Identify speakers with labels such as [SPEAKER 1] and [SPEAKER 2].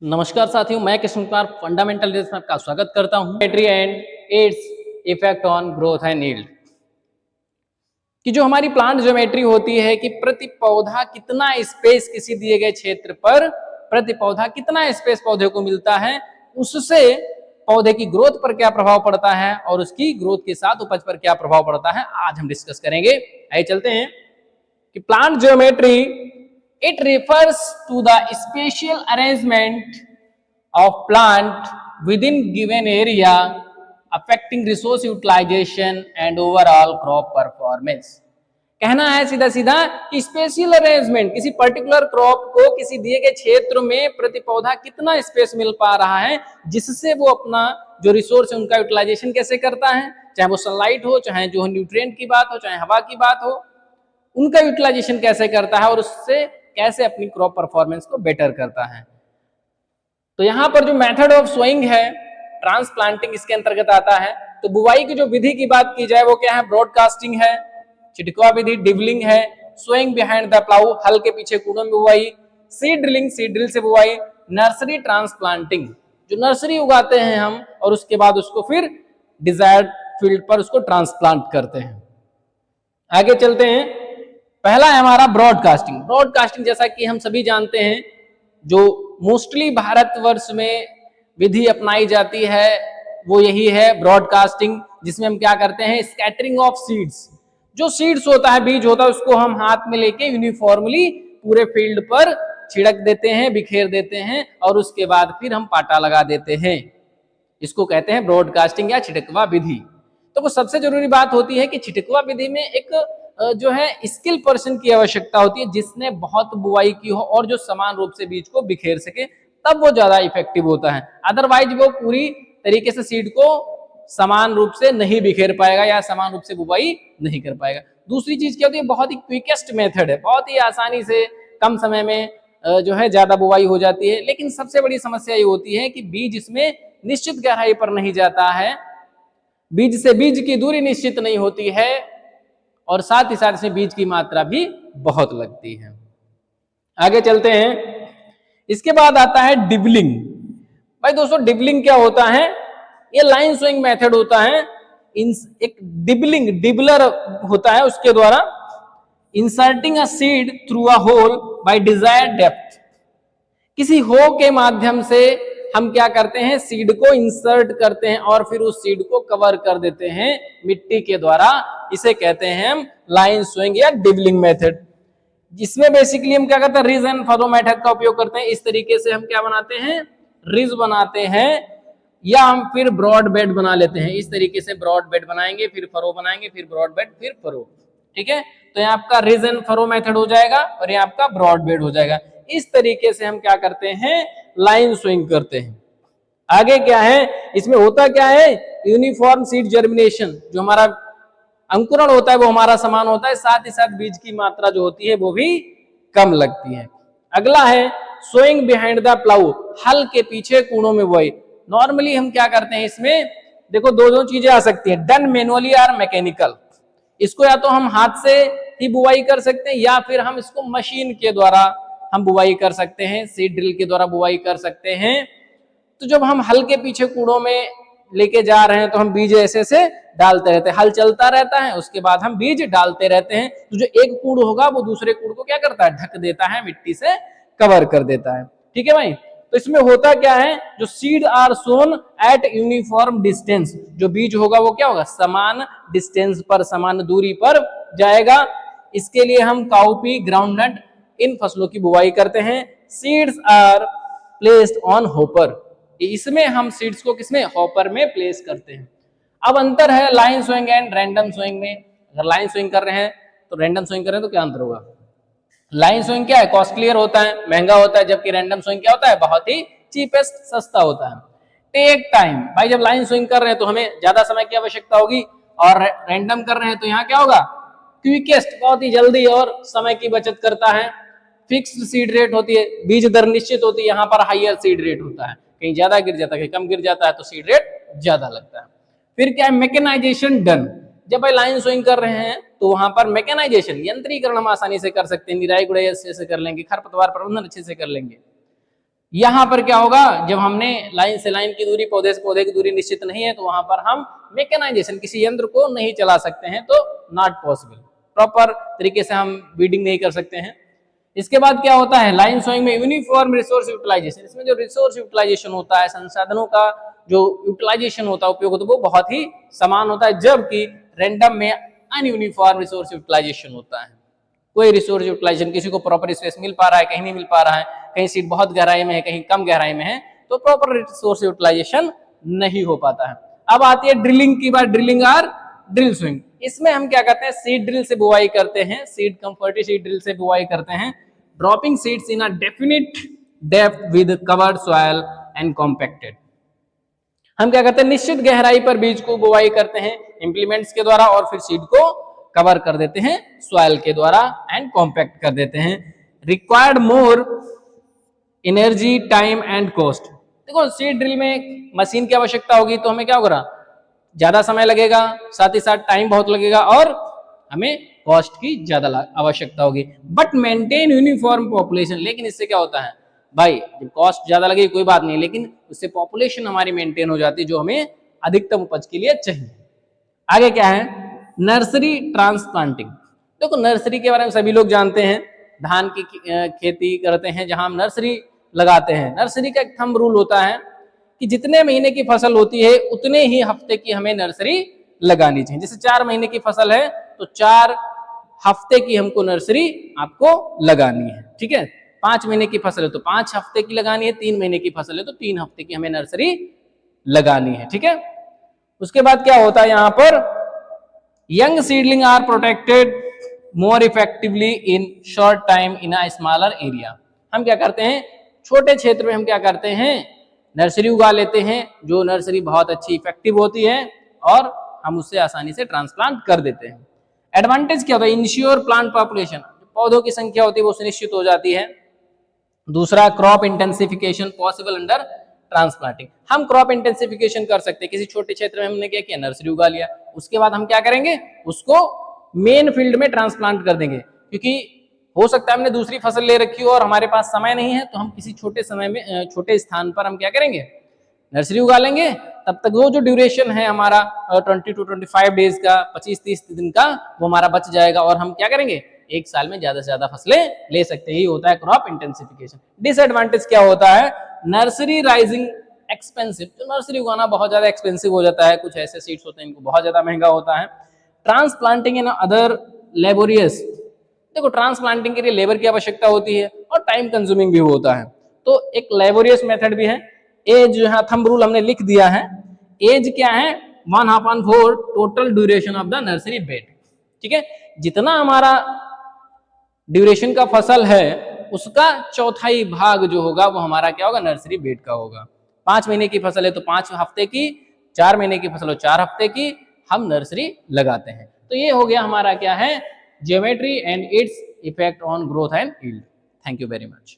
[SPEAKER 1] नमस्कार साथियों, मैं कृष्ण कुमार फंडामेंटल रिसर्च में आपका स्वागत करता हूं। Geometry and its effect on growth and yield कि जो हमारी प्लांट ज्योमेट्री होती है कि प्रति पौधा कितना स्पेस किसी दिए गए क्षेत्र पर प्रति पौधा कितना स्पेस पौधे को मिलता है, उससे पौधे की ग्रोथ पर क्या प्रभाव पड़ता है और उसकी ग्रोथ के साथ उपज पर क्या प्रभाव पड़ता है, आज हम डिस्कस करेंगे। आइए चलते हैं कि plant geometry it refers to the spatial arrangement of plant within given area affecting resource utilization and overall crop performance। कहना है सीधा सीधा कि स्पेशियल अरेंजमेंट किसी पर्टिकुलर क्रॉप को किसी दिए गए क्षेत्र में प्रति पौधा कितना स्पेस मिल पा रहा है, जिससे वो अपना जो रिसोर्स है उनका यूटिलाइजेशन कैसे करता है, चाहे वो सनलाइट हो, चाहे जो न्यूट्रिएंट की बात हो, चाहे हवा की बात हो, उनका यूटिलाइजेशन कैसे करता है और उससे कैसे अपनी क्रॉप परफॉर्मेंस को बेटर करता है। तो यहां पर जो मेथड ऑफ सोइंग है, ट्रांसप्लांटिंग इसके अंतर्गत आता है। तो बुवाई की जो विधि की बात की जाए वो क्या है, ब्रॉडकास्टिंग है, छिटकवा विधि डिबलिंग है, सोइंग बिहाइंड द प्लाऊ हल के पीछे कूड़ों में बुवाई, सीड ड्रिलिंग सीड ड्रिल से बुवाई, नर्सरी ट्रांसप्लांटिंग जो नर्सरी उगाते हैं हम और उसके बाद उसको फिर डिजायर्ड फील्ड पर उसको ट्रांसप्लांट करते हैं। आगे चलते हैं, पहला है हमारा ब्रॉडकास्टिंग। ब्रॉडकास्टिंग जैसा कि हम सभी जानते हैं, जो मोस्टली भारतवर्ष में विधि अपनाई जाती है वो यही है ब्रॉडकास्टिंग, जिसमें हम क्या करते हैं, स्कैटरिंग ऑफ सीड्स। जो सीड्स होता है, बीज होता है, उसको हम हाथ में लेके यूनिफॉर्मली पूरे फील्ड पर छिड़क देते हैं, बिखेर देते हैं और उसके बाद फिर हम पाटा लगा देते हैं। इसको कहते हैं ब्रॉडकास्टिंग या छिटकवा विधि। तो वो सबसे जरूरी बात होती है कि छिटकवा विधि में एक जो है स्किल पर्सन की आवश्यकता होती है, जिसने बहुत बुआई की हो और जो समान रूप से बीज को बिखेर सके, तब वो ज्यादा इफेक्टिव होता है। अदरवाइज वो पूरी तरीके से सीड को समान रूप से नहीं बिखेर पाएगा या समान रूप से बुआई नहीं कर पाएगा। दूसरी चीज क्या होती है, बहुत ही क्विकेस्ट मेथड है, बहुत ही आसानी से कम समय में जो है ज्यादा बुआई हो जाती है। लेकिन सबसे बड़ी समस्या ये होती है कि बीज इसमें निश्चित गहराई पर नहीं जाता है, बीज से बीज की दूरी निश्चित नहीं होती है और साथ ही साथ इसमें बीज की मात्रा भी बहुत लगती है। आगे चलते हैं, इसके बाद आता है डिबलिंग। भाई दोस्तों, डिबलिंग क्या होता है, ये लाइन सोइंग मेथड होता है। एक डिबलिंग डिबलर होता है, उसके द्वारा inserting a seed through a hole by desired depth. किसी हो के माध्यम से हम क्या करते हैं, सीड को इंसर्ट करते हैं और फिर उस सीड को कवर कर देते हैं मिट्टी के द्वारा। इसे कहते हैं हम लाइन सोइंग या डिबलिंग मेथड। जिसमें बेसिकली हम क्या करते हैं, रिज एंड फरो मेथड का उपयोग करते हैं। इस तरीके से हम क्या बनाते हैं, रिज बनाते हैं या हम फिर ब्रॉड बेड बना लेते हैं। इस तरीके से ब्रॉड बेड बनाएंगे, फिर फरो बनाएंगे, फिर ब्रॉड बेड, फिर फरो। ठीक है, तो यहाँ आपका रिज एंड फरो मेथड हो जाएगा और यहाँ आपका ब्रॉड बेड हो जाएगा। इस तरीके से हम क्या करते हैं, लाइन स्विंग करते हैं। आगे क्या है, इसमें होता क्या है, यूनिफॉर्म सीड जर्मिनेशन। जो हमारा अंकुरण होता है वो हमारा समान होता है, साथ ही साथ बीज की मात्रा जो होती है वो भी कम लगती है। अगला है सोइंग बिहाइंड द प्लाऊ, हल के पीछे कूड़ों में बुआई। नॉर्मली हम क्या करते हैं, इसमें देखो दो चीजें आ सकती है, डन मैनुअली और मैकेनिकल। इसको या तो हम हाथ से ही बुआई कर सकते हैं या फिर हम इसको मशीन के द्वारा हम बुआई कर सकते हैं, सीड ड्रिल के द्वारा बुआई कर सकते हैं। तो जब हम हल के पीछे कूड़ों में लेके जा रहे हैं तो हम बीज ऐसे से डालते रहते हैं, हल चलता रहता है, उसके बाद हम बीज डालते रहते हैं। तो जो एक कूड़ होगा वो दूसरे कूड़ को क्या करता है, ढक देता है, मिट्टी से कवर कर देता है। ठीक है भाई, तो इसमें होता क्या है, जो seed are sown at uniform distance, जो बीज होगा वो क्या होगा, समान डिस्टेंस पर, समान दूरी पर जाएगा। इसके लिए हम काउपी, ग्राउंडनट, इन फसलों की बुवाई करते हैं। Seeds are placed on hopper, इसमें हम सीड्स को किसमें, हॉपर में प्लेस करते हैं। अब अंतर है line sowing and random sowing में। अगर लाइन सोइंग कर रहे हैं तो रैंडम सोइंग कर रहे हैं तो क्या अंतर होगा, लाइन सोइंग क्या है, कॉस्टलियर होता है, महंगा होता है, जबकि रैंडम सोइंग क्या होता है, बहुत ही चीपेस्ट, सस्ता होता है। टेक टाइम, भाई जब लाइन सोइंग कर रहे हैं तो हमें ज्यादा समय की आवश्यकता होगी और रैंडम कर रहे हैं तो यहाँ क्या होगा, क्विकेस्ट, बहुत ही जल्दी और समय की बचत करता है। फिक्स्ड सीड रेट होती है, बीज दर निश्चित होती है, यहाँ पर हाईयर सीड रेट होता है, कहीं ज्यादा गिर जाता है, कहीं कम गिर जाता है तो सीड रेट ज्यादा लगता है। फिर क्या है, मैकेनाइजेशन डन। जब भाई लाइन सोइंग कर रहे हैं तो वहां पर मैकेनाइजेशन, यंत्रीकरण हम आसानी से कर सकते हैं, निराई गुड़ाई अच्छे से कर लेंगे, खरपतवार प्रबंधन अच्छे से कर लेंगे। यहाँ पर क्या होगा, जब हमने लाइन से लाइन की दूरी, पौधे से पौधे की दूरी निश्चित नहीं है, तो वहां पर हम मैकेनाइजेशन, किसी यंत्र को नहीं चला सकते हैं, तो नॉट पॉसिबल, प्रॉपर तरीके से हम वीडिंग नहीं कर सकते हैं। इसके बाद क्या होता है, लाइन सोइंग में यूनिफॉर्म रिसोर्स यूटिलाइजेशन, इसमें जो रिसोर्स यूटिलाइजेशन होता है, संसाधनों का जो यूटिलाइजेशन होता है, उपयोग होता है, वो बहुत ही समान होता है, जबकि रैंडम में अनयूनिफॉर्म रिसोर्स यूटिलाइजेशन होता है। कोई रिसोर्स यूटिलाइजेशन, किसी को प्रॉपर स्पेस मिल पा रहा है, कहीं नहीं मिल पा रहा है, कहीं सीट बहुत गहराई में है, कहीं कम गहराई में है, तो प्रॉपर रिसोर्स यूटिलाइजेशन नहीं हो पाता है। अब आती है ड्रिलिंग की बात, ड्रिलिंग और ड्रिल स्विंग। इसमें हम क्या करते हैं, सीड ड्रिल से बुआई करते हैं, सीड कंफर्टी सीड ड्रिल से बुआई करते हैं, dropping seeds in a definite depth with covered soil and compacted. हम क्या करते हैं, निश्चित गहराई पर बीज को बुआई करते हैं इंप्लीमेंट्स के द्वारा, और फिर सीड को कवर कर देते हैं सॉइल के द्वारा एंड कॉम्पैक्ट कर देते हैं। Required more energy, time and cost. देखो सीड ड्रिल में मशीन की आवश्यकता होगी, तो हमें क्या होगा, ज्यादा समय लगेगा, साथ ही साथ टाइम बहुत लगेगा, और हमें कॉस्ट की ज्यादा आवश्यकता होगी। बट मेंटेन यूनिफॉर्म पॉपुलेशन, लेकिन इससे क्या होता है भाई, जब कॉस्ट ज्यादा लगेगी कोई बात नहीं, लेकिन उससे पॉपुलेशन हमारी मेंटेन हो जाती है, जो हमें अधिकतम उपज के लिए चाहिए। आगे क्या है, नर्सरी ट्रांसप्लांटिंग। देखो नर्सरी के बारे में सभी लोग जानते हैं, धान की खेती करते हैं जहां हम नर्सरी लगाते हैं। नर्सरी का एक थंब रूल होता है कि जितने महीने की फसल होती है उतने ही हफ्ते की हमें नर्सरी लगानी चाहिए। जैसे 4 महीने की फसल है तो 4 हफ्ते की हमको नर्सरी आपको लगानी है, ठीक है। 5 महीने की फसल है तो 5 हफ्ते की लगानी है, 3 महीने की फसल है तो 3 हफ्ते की हमें नर्सरी लगानी है, ठीक है। उसके बाद क्या होता है, यहाँ पर young seedling are protected more effectively in short time in a smaller area. हम क्या करते हैं, छोटे क्षेत्र में हम क्या करते हैं, नर्सरी उगा लेते हैं, जो नर्सरी बहुत अच्छी इफेक्टिव होती है, और हम उससे आसानी से ट्रांसप्लांट कर देते हैं। एडवांटेज क्या होता है, इंश्योर प्लांट पॉपुलेशन, पौधों की संख्या होती है वो सुनिश्चित हो जाती है। दूसरा, crop intensification possible under transplanting. हम क्रॉप इंटेंसिफिकेशन कर सकते हैं, किसी छोटे क्षेत्र में हमने क्या किया, नर्सरी उगा लिया, उसके बाद हम क्या करेंगे, उसको मेन फील्ड में ट्रांसप्लांट कर देंगे, क्योंकि हो सकता है हमने दूसरी फसल ले रखी हो और हमारे पास समय नहीं है, तो हम किसी छोटे समय में, छोटे स्थान पर हम क्या करेंगे, नर्सरी उगा लेंगे। तब तक वो जो ड्यूरेशन है हमारा 20 to 25 डेज का, 25-30 दिन का, वो हमारा बच जाएगा, और हम क्या करेंगे, एक साल में ज्यादा से ज्यादा फसलें ले सकते हैं। ये होता है क्रॉप इंटेंसिफिकेशन। डिसएडवांटेज क्या होता है, नर्सरी राइजिंग एक्सपेंसिव, तो नर्सरी उगाना बहुत ज्यादा एक्सपेंसिव हो जाता है, कुछ ऐसे सीड्स होते हैं इनको बहुत ज्यादा महंगा होता है। ट्रांसप्लांटिंग इन अदर लेबोरियस, देखो ट्रांसप्लांटिंग के लिए लेबर की आवश्यकता होती है और टाइम कंज्यूमिंग भी होता है, तो एक लेबोरियस मेथड भी है। एज, यहाँ थंब रूल हमने लिख दिया है, एज क्या है, 1/4 total duration of the nursery bed, ठीक है। जितना हमारा ड्यूरेशन का फसल है उसका चौथाई भाग जो होगा वो हमारा क्या होगा, नर्सरी बेड का होगा। 5 महीने की फसल है तो 5 हफ्ते की, 4 महीने की फसल हो 4 हफ्ते की, हम नर्सरी लगाते हैं। तो ये हो गया हमारा क्या है, geometry and its effect on growth and yield. Thank you very much.